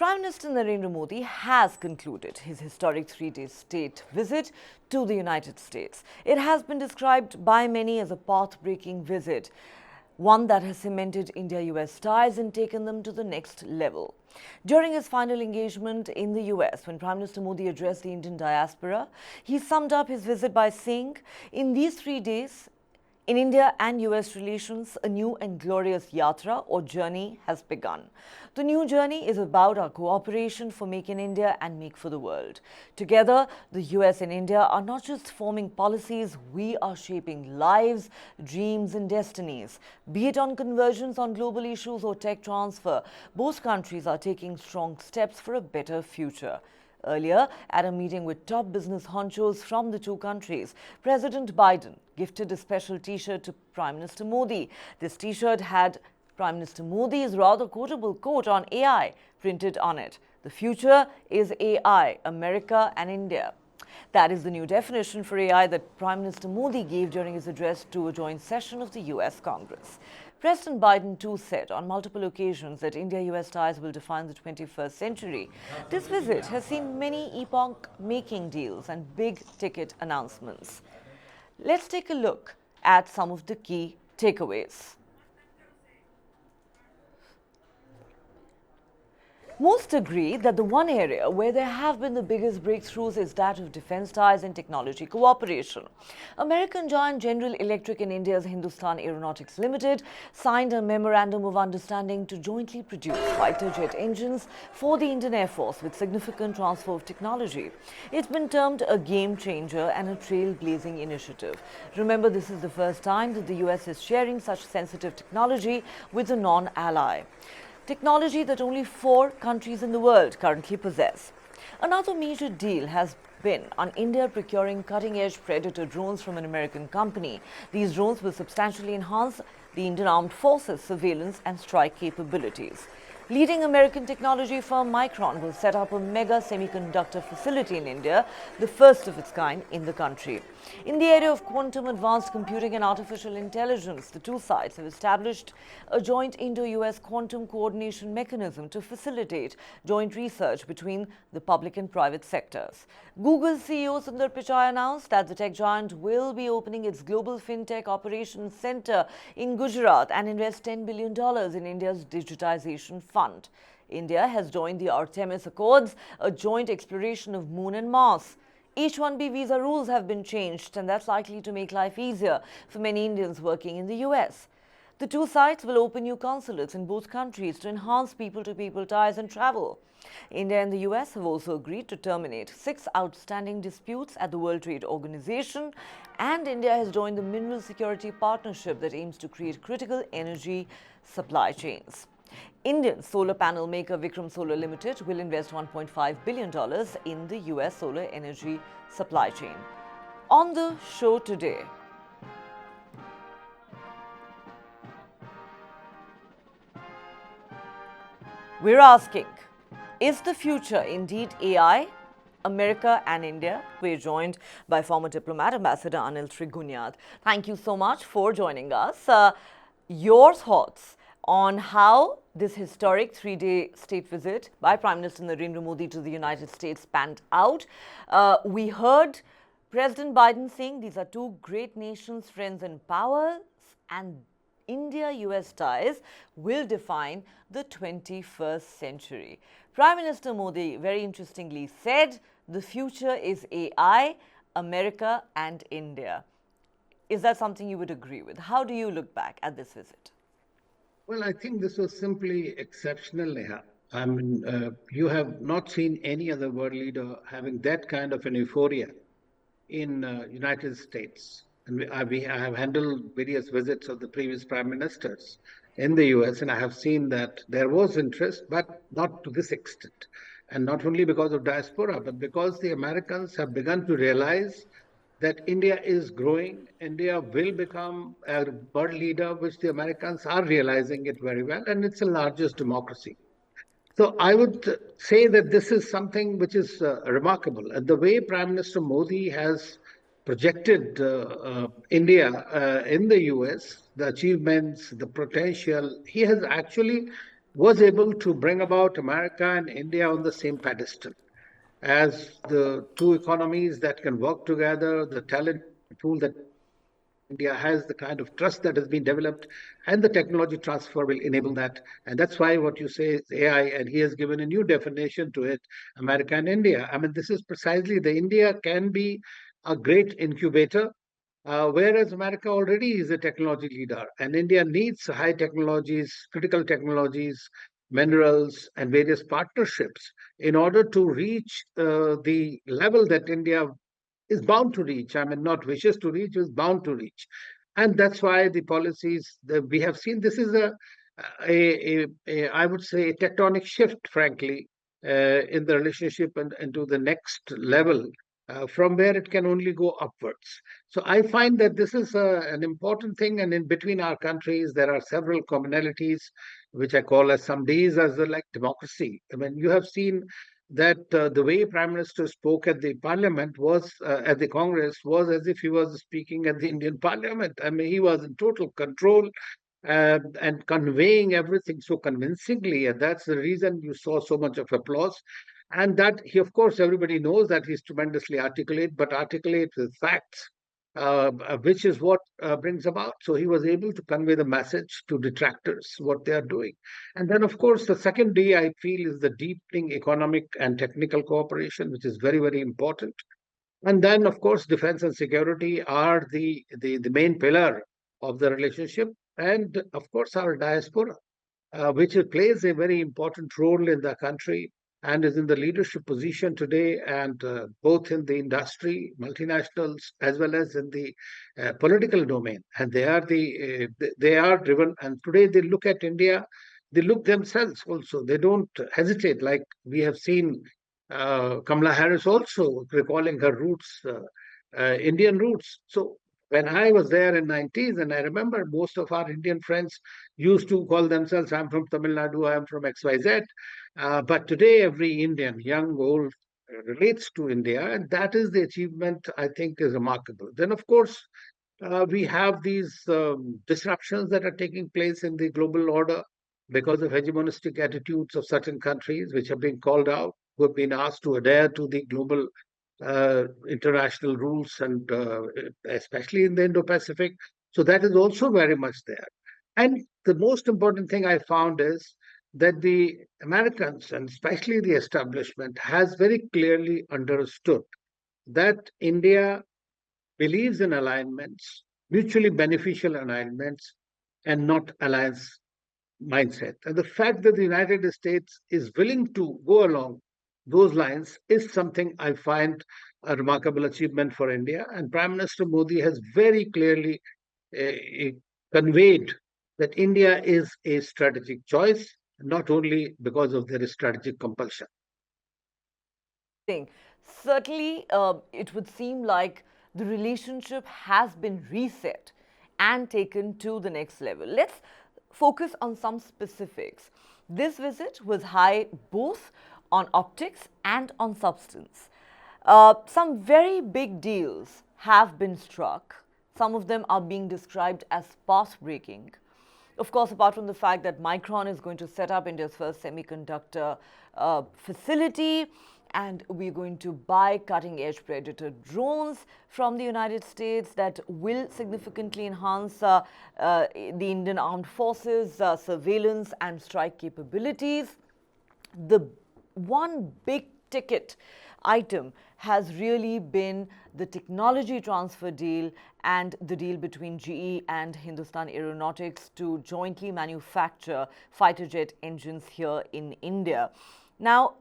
Prime Minister Narendra Modi has concluded his historic three-day state visit to the United States. It has been described by many as a path-breaking visit, one that has cemented India-US ties and taken them to the next level. During his final engagement in the US, when Prime Minister Modi addressed the Indian diaspora, he summed up his visit by saying, "In these 3 days, in India and US relations, a new and glorious yatra or journey has begun. The new journey is about our cooperation for Make in India and Make for the World. Together, the US and India are not just forming policies, we are shaping lives, dreams and destinies. Be it on convergence on global issues or tech transfer, both countries are taking strong steps for a better future." Earlier, at a meeting with top business honchos from the two countries, President Biden gifted a special T-shirt to Prime Minister Modi. This T-shirt had Prime Minister Modi's rather quotable quote on AI printed on it. "The future is AI, America and India." That is the new definition for AI that Prime Minister Modi gave during his address to a joint session of the US Congress. President Biden too said on multiple occasions that India-US ties will define the 21st century. This visit has seen many epoch-making deals and big-ticket announcements. Let's take a look at some of the key takeaways. Most agree that the one area where there have been the biggest breakthroughs is that of defense ties and technology cooperation. American giant General Electric and India's Hindustan Aeronautics Limited signed a memorandum of understanding to jointly produce fighter jet engines for the Indian Air Force with significant transfer of technology. It's been termed a game changer and a trailblazing initiative. Remember, this is the first time that the US is sharing such sensitive technology with a non-ally. Technology that only 4 countries in the world currently possess. Another major deal has been on India procuring cutting-edge Predator drones from an American company. These drones will substantially enhance the Indian Armed Forces surveillance and strike capabilities. Leading American technology firm Micron will set up a mega semiconductor facility in India, the first of its kind in the country. In the area of quantum advanced computing and artificial intelligence, the two sides have established a joint Indo-US quantum coordination mechanism to facilitate joint research between the public and private sectors. Google CEO Sundar Pichai announced that the tech giant will be opening its global fintech operations center in Gujarat and invest $10 billion in India's digitization fund. India has joined the Artemis Accords, a joint exploration of Moon and Mars. H-1B visa rules have been changed, and that's likely to make life easier for many Indians working in the US. The two sides will open new consulates in both countries to enhance people-to-people ties and travel. India and the US have also agreed to terminate 6 outstanding disputes at the World Trade Organization, and India has joined the Mineral Security Partnership that aims to create critical energy supply chains. Indian solar panel maker Vikram Solar Limited will invest $1.5 billion in the US solar energy supply chain. On the show today, we're asking, is the future indeed AI, America and India? We're joined by former diplomat Ambassador Anil Trigunayat. Thank you so much for joining us. Your thoughts on how this historic 3-day state visit by Prime Minister Narendra Modi to the United States panned out. We heard President Biden saying these are two great nations, friends in power, and India-US ties will define the 21st century. Prime Minister Modi very interestingly said the future is AI, America and India. Is that something you would agree with? How do you look back at this visit? Well, I think this was simply exceptional, Neha. I mean, you have not seen any other world leader having that kind of an euphoria in United States. And I have handled various visits of the previous prime ministers in the US, and I have seen that there was interest, but not to this extent. And not only because of diaspora, but because the Americans have begun to realize that India is growing. India will become a world leader, which the Americans are realizing it very well, and it's the largest democracy. So I would say that this is something which is remarkable. And the way Prime Minister Modi has projected India in the US, the achievements, the potential, he has actually was able to bring about America and India on the same pedestal as the two economies that can work together, the talent pool that India has, the kind of trust that has been developed, and the technology transfer will enable that. And that's why what you say is AI, and he has given a new definition to it, America and India. I mean, this is precisely the India can be a great incubator, whereas America already is a technology leader, and India needs high technologies, critical technologies, minerals, and various partnerships in order to reach the level that India is bound to reach. I mean, not wishes to reach, is bound to reach. And that's why the policies that we have seen, this is I would say, a tectonic shift, frankly, in the relationship and into the next level, from where it can only go upwards. So I find that this is an important thing. And in between our countries, there are several commonalities, which I call as some Ds as the, like democracy. I mean, you have seen that the way Prime Minister spoke at the Parliament was at the Congress was as if he was speaking at the Indian Parliament. I mean, he was in total control and conveying everything so convincingly, and that's the reason you saw so much of applause. And that he, of course, everybody knows that he's tremendously articulate, but articulate with facts, which is what brings about. So he was able to convey the message to detractors what they are doing. And then, of course, the second D I feel is the deepening economic and technical cooperation, which is very, very important. And then, of course, defense and security are the main pillar of the relationship. And of course, our diaspora, which plays a very important role in the country and is in the leadership position today, and both in the industry, multinationals, as well as in the political domain. And they are driven. And today they look at India, they look themselves also. They don't hesitate, like we have seen Kamala Harris also recalling her roots, Indian roots. So when I was there in 90s, and I remember most of our Indian friends used to call themselves, I'm from Tamil Nadu, I'm from XYZ. But today, every Indian, young, old, relates to India, and that is the achievement I think is remarkable. Then, of course, we have these disruptions that are taking place in the global order because of hegemonistic attitudes of certain countries, which have been called out, who have been asked to adhere to the global international rules, and especially in the Indo-Pacific. So that is also very much there. And the most important thing I found is that the Americans, and especially the establishment, has very clearly understood that India believes in alignments, mutually beneficial alignments, and not alliance mindset. And the fact that the United States is willing to go along those lines is something I find a remarkable achievement for India. And Prime Minister Modi has very clearly uh, conveyed that India is a strategic choice, not only because of their strategic compulsion. Thing. Certainly, it would seem like the relationship has been reset and taken to the next level. Let's focus on some specifics. This visit was high both on optics and on substance. Some very big deals have been struck. Some of them are being described as path breaking. Of course, apart from the fact that Micron is going to set up India's first semiconductor facility, and we're going to buy cutting edge Predator drones from the United States that will significantly enhance the Indian armed forces surveillance and strike capabilities. The one big ticket item has really been the technology transfer deal and the deal between GE and Hindustan Aeronautics to jointly manufacture fighter jet engines here in India. Now,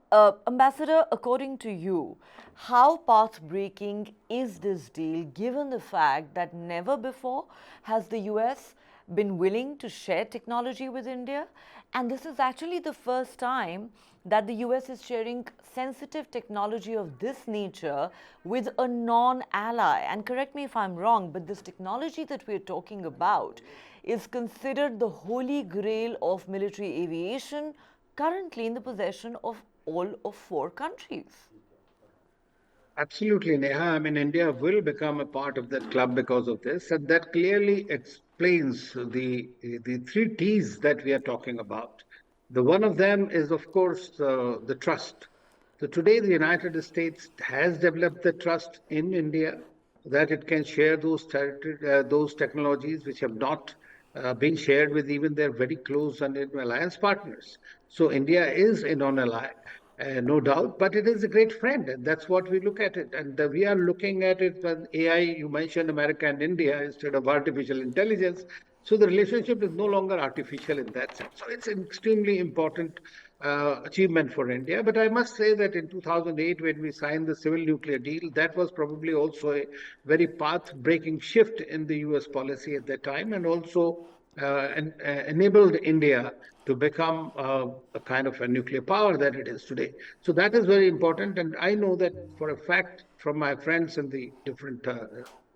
Ambassador, according to you, how path breaking is this deal given the fact that never before has the US been willing to share technology with India? And this is actually the first time that the US is sharing sensitive technology of this nature with a non ally. And correct me if I'm wrong, but this technology that we're talking about is considered the holy grail of military aviation, currently in the possession of all of four countries. Absolutely, Neha. I mean, India will become a part of that club because of this, and that clearly explains the three T's that we are talking about. The one of them is, of course, the trust. So today, the United States has developed the trust in India that it can share those technologies which have not been shared with even their very close and alliance partners. So India is a non-ally, no doubt, but it is a great friend, and that's what we look at it. And we are looking at it when AI. You mentioned America and India instead of artificial intelligence. So the relationship is no longer artificial in that sense. So it's an extremely important achievement for India. But I must say that in 2008, when we signed the civil nuclear deal, that was probably also a very path-breaking shift in the US policy at that time, and also enabled India to become a kind of a nuclear power that it is today. So that is very important. And I know that for a fact from my friends in the different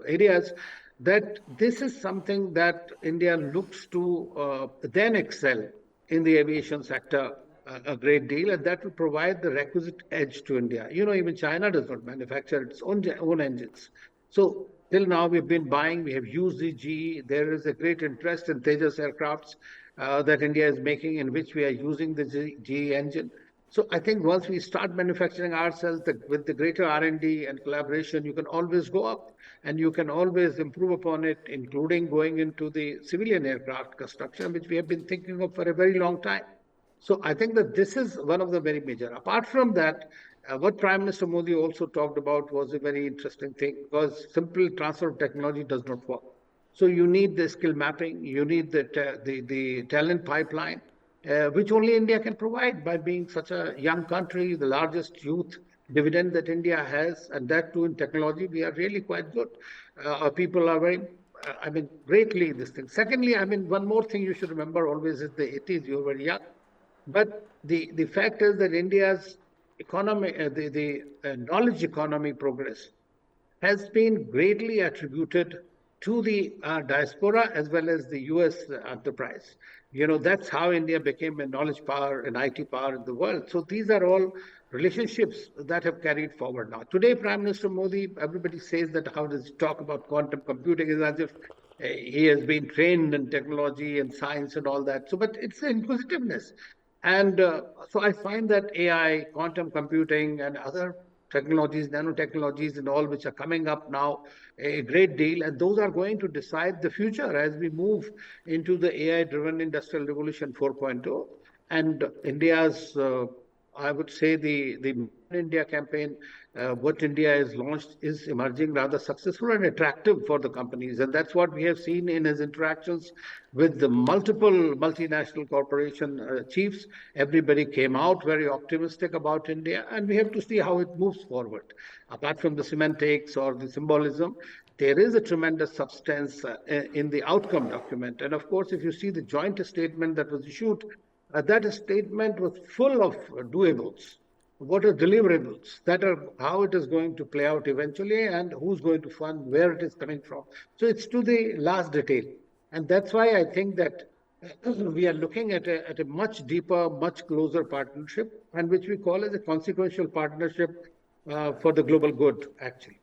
areas that this is something that India looks to then excel in the aviation sector a great deal, and that will provide the requisite edge to India. You know, even China does not manufacture its own engines. So till now, we've been buying, we have used the GE. There is a great interest in Tejas aircrafts that India is making, in which we are using the GE engine. So I think once we start manufacturing ourselves with the greater R&D and collaboration, you can always go up and you can always improve upon it, including going into the civilian aircraft construction, which we have been thinking of for a very long time. So I think that this is one of the very major. Apart from that, what Prime Minister Modi also talked about was a very interesting thing, because simple transfer of technology does not work. So you need the skill mapping, you need the talent pipeline, which only India can provide by being such a young country, the largest youth dividend that India has, and that too in technology. We are really quite good. Our people are very, I mean, greatly this thing. Secondly, I mean, one more thing you should remember always is the 80s. You were very young. But the fact is that India's economy, the knowledge economy progress has been greatly attributed to the diaspora as well as the US enterprise. You know, that's how India became a knowledge power, an IT power in the world. So these are all relationships that have carried forward now. Today, Prime Minister Modi, everybody says that how does he talk about quantum computing, is as if he has been trained in technology and science and all that. So, but it's the inquisitiveness. And so I find that AI, quantum computing, and other technologies, nanotechnologies, and all which are coming up now a great deal. And those are going to decide the future as we move into the AI driven industrial revolution 4.0. And India's, I would say, the India campaign, what India has launched is emerging rather successful and attractive for the companies. And that's what we have seen in his interactions with the multiple multinational corporation chiefs. Everybody came out very optimistic about India, and we have to see how it moves forward. Apart from the semantics or the symbolism, there is a tremendous substance in the outcome document. And of course, if you see the joint statement that was issued, that statement was full of doables. What are deliverables? That are how it is going to play out eventually, and who's going to fund, where it is coming from. So it's to the last detail. And that's why I think that we are looking at a much deeper, much closer partnership, and which we call as a consequential partnership for the global good, actually.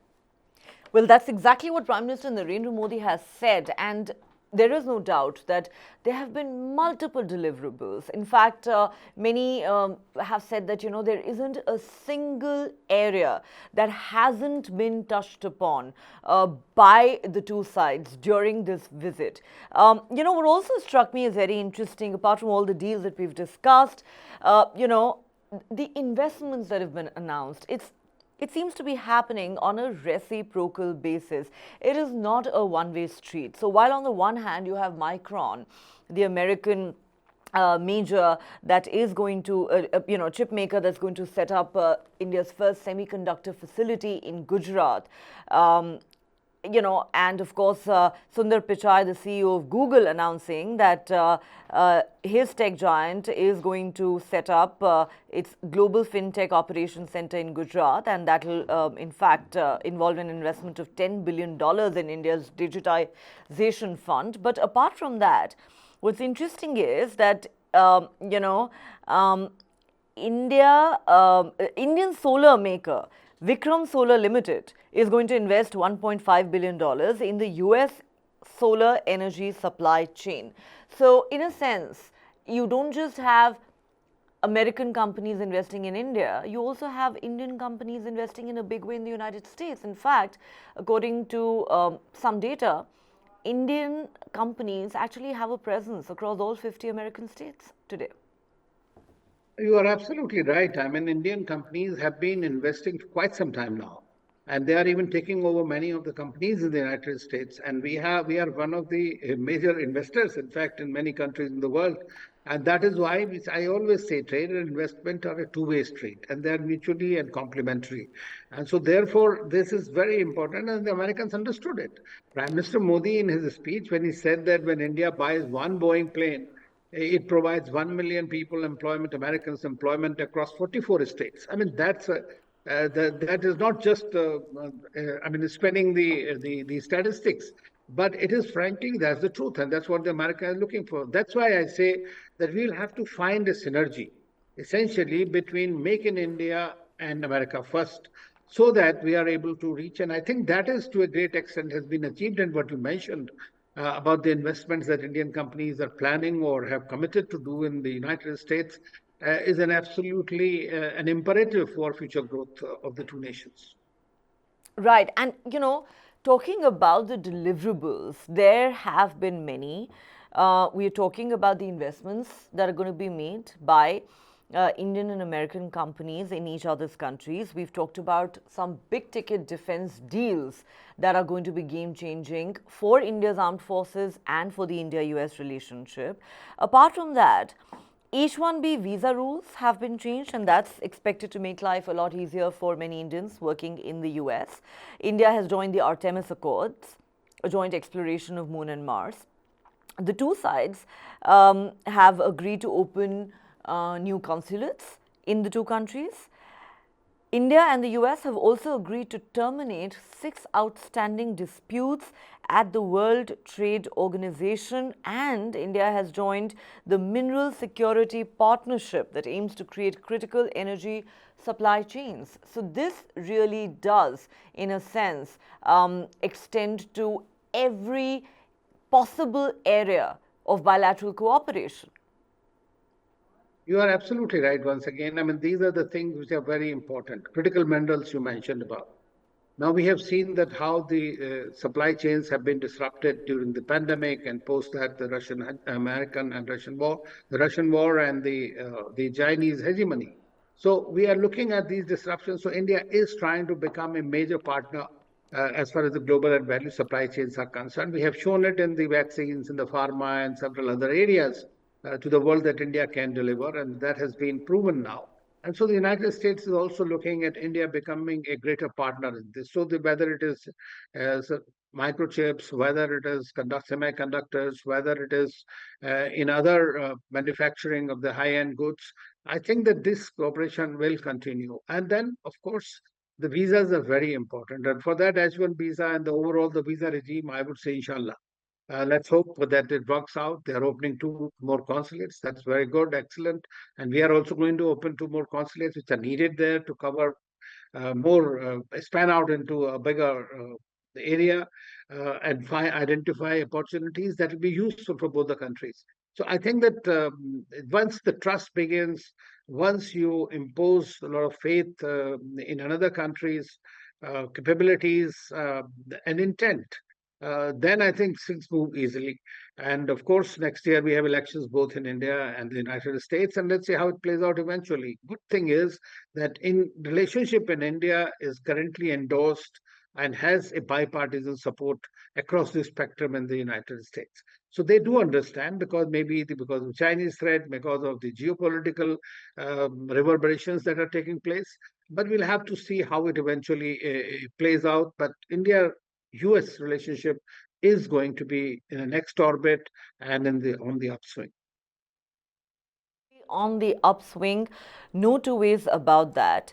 Well, that's exactly what Prime Minister Narendra Modi has said. And there is no doubt that there have been multiple deliverables. In fact, many have said that, there isn't a single area that hasn't been touched upon by the two sides during this visit. What also struck me as very interesting, apart from all the deals that we've discussed, the investments that have been announced. It seems to be happening on a reciprocal basis. It is not a one-way street. So while on the one hand you have Micron, the American major that is going to, chip maker that's going to set up India's first semiconductor facility in Gujarat. And of course, Sundar Pichai, the CEO of Google, announcing that his tech giant is going to set up its global fintech operations center in Gujarat, and that will, in fact, involve an investment of $10 billion in India's digitization fund. But apart from that, what's interesting is that, Indian solar maker Vikram Solar Limited is going to invest $1.5 billion in the US solar energy supply chain. So, in a sense, you don't just have American companies investing in India, you also have Indian companies investing in a big way in the United States. In fact, according to some data, Indian companies actually have a presence across all 50 American states today. You are absolutely right. I mean, Indian companies have been investing for quite some time now, and they are even taking over many of the companies in the United States. And we are one of the major investors, in fact, in many countries in the world. And that is why I always say trade and investment are a two-way street, and they are mutually and complementary. And so, therefore, this is very important, and the Americans understood it. Prime Minister Modi, in his speech, when he said that when India buys one Boeing plane, it provides 1 million people employment, Americans employment across 44 states. I mean, that is not just, I mean, spending the statistics, but it is frankly, that's the truth. And that's what the America is looking for. That's why I say that we'll have to find a synergy, essentially, between Make in India and America First, so that we are able to reach. And I think that is to a great extent has been achieved. And what you mentioned about the investments that Indian companies are planning or have committed to do in the United States is an absolutely an imperative for future growth of the two nations. Right. And, talking about the deliverables, there have been many. We are talking about the investments that are going to be made by Indian and American companies in each other's countries. We've talked about some big ticket defense deals that are going to be game changing for India's armed forces and for the India US relationship. Apart from that, H-1B visa rules have been changed, and that's expected to make life a lot easier for many Indians working in the US. India has joined the Artemis Accords, a joint exploration of Moon and Mars. The two sides have agreed to open new consulates in the two countries. India and the US have also agreed to terminate 6 outstanding disputes at the World Trade Organization, and India has joined the Mineral Security Partnership that aims to create critical energy supply chains. So this really does, in a sense, extend to every possible area of bilateral cooperation. You are absolutely right once again. I mean, these are the things which are very important. Critical minerals you mentioned about. Now we have seen that how the supply chains have been disrupted during the pandemic and post that the Russian, American and Russian war and the Chinese hegemony. So we are looking at these disruptions. So India is trying to become a major partner as far as the global and value supply chains are concerned. We have shown it in the vaccines, in the pharma, and several other areas to the world that India can deliver, and that has been proven now. And so the United States is also looking at India becoming a greater partner in this. So whether it is microchips, whether it is semiconductors, whether it is in other manufacturing of the high-end goods, I think that this cooperation will continue. And then, of course, the visas are very important. And for that H1 visa and the overall the visa regime, I would say, inshallah. Let's hope that it works out. They are opening 2 more consulates. That's very good, excellent. And we are also going to open 2 more consulates which are needed there to cover more, span out into a bigger area and identify opportunities that will be useful for both the countries. So I think that once the trust begins, once you impose a lot of faith in another country's capabilities and intent, then I think things move easily. And of course, next year we have elections both in India and the United States, and let's see how it plays out eventually. Good thing is that in relationship in India is currently endorsed and has a bipartisan support across the spectrum in the United States. So they do understand because because of Chinese threat, because of the geopolitical reverberations that are taking place. But we'll have to see how it eventually plays out. But India US relationship is going to be in the next orbit and on the upswing. On the upswing, no two ways about that.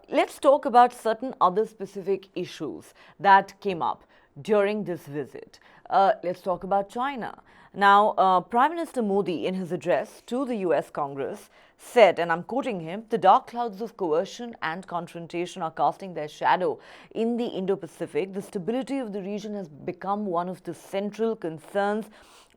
Let's talk about certain other specific issues that came up during this visit. Let's talk about China. Now, Prime Minister Modi, in his address to the US Congress, said, and I'm quoting him, the dark clouds of coercion and confrontation are casting their shadow in the Indo Pacific. The stability of the region has become one of the central concerns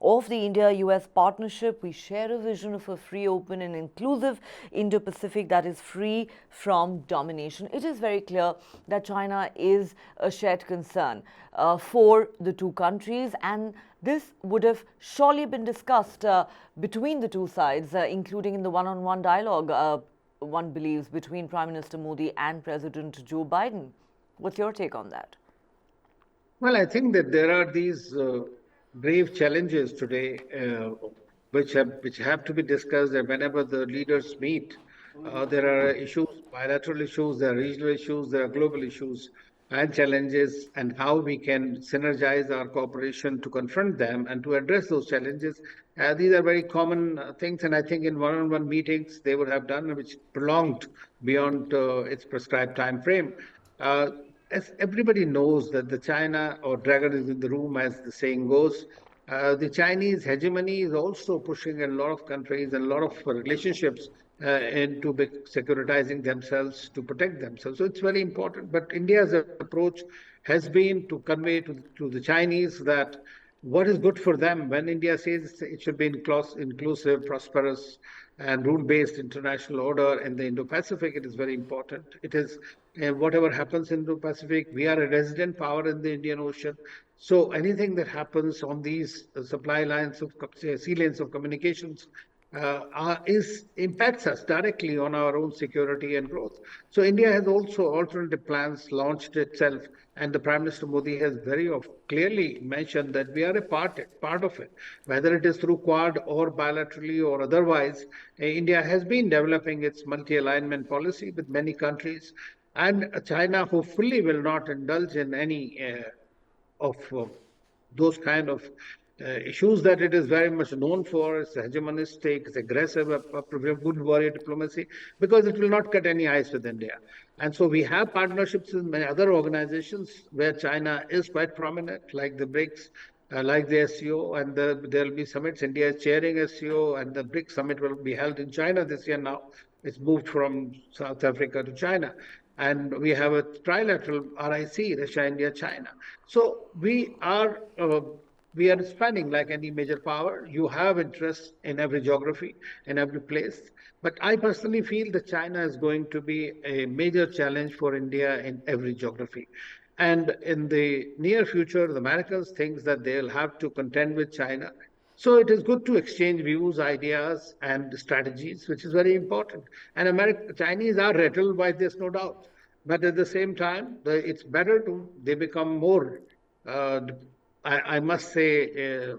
of the India-US partnership. We share a vision of a free, open and inclusive Indo-Pacific that is free from domination. It is very clear that China is a shared concern for the two countries, and this would have surely been discussed between the two sides, including in the one-on-one dialogue, one believes, between Prime Minister Modi and President Joe Biden. What's your take on that? Well, I think that there are these grave challenges today, which have to be discussed. And whenever the leaders meet, there are issues, bilateral issues, there are regional issues, there are global issues and challenges, and how we can synergize our cooperation to confront them and to address those challenges. These are very common things, and I think in one-on-one meetings they would have done, which prolonged beyond its prescribed time frame. Uh, as everybody knows that the China or dragon is in the room, as the saying goes, the Chinese hegemony is also pushing a lot of countries and a lot of relationships into securitizing themselves to protect themselves. So it's very important. But India's approach has been to convey to the Chinese that what is good for them. When India says it should be inclusive, prosperous, and rule-based international order in the Indo-Pacific, it is very important. It is whatever happens in Indo-Pacific, we are a resident power in the Indian Ocean. So anything that happens on these supply lines of sea lanes of communications impacts us directly on our own security and growth. So India has also alternative plans launched itself, and the Prime Minister Modi has very clearly mentioned that we are a part of it, whether it is through Quad or bilaterally or otherwise. India has been developing its multi-alignment policy with many countries, and China hopefully will not indulge in any of those kind of issues that it is very much known for. It's hegemonistic, it's aggressive, a good warrior diplomacy, because it will not cut any ice with India. And so we have partnerships with many other organizations where China is quite prominent, like the BRICS, like the SCO, and there will be summits. India is chairing SCO, and the BRICS summit will be held in China this year now. It's moved from South Africa to China. And we have a trilateral RIC, Russia, India, China. So we are expanding like any major power. You have interests in every geography, in every place. But I personally feel that China is going to be a major challenge for India in every geography. And in the near future, the Americans think that they'll have to contend with China. So it is good to exchange views, ideas, and strategies, which is very important. And Chinese are rattled by this, no doubt. But at the same time, it's better they become more. I must say,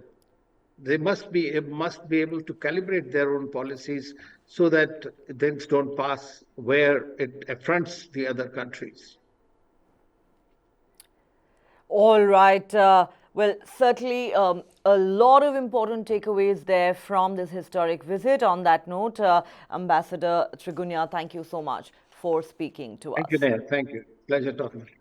they must be able to calibrate their own policies so that things don't pass where it affronts the other countries. All right. Well, certainly a lot of important takeaways there from this historic visit. On that note, Ambassador Trigunayat, thank you so much for speaking to us. Thank you, Neha. Thank you. Pleasure talking to you.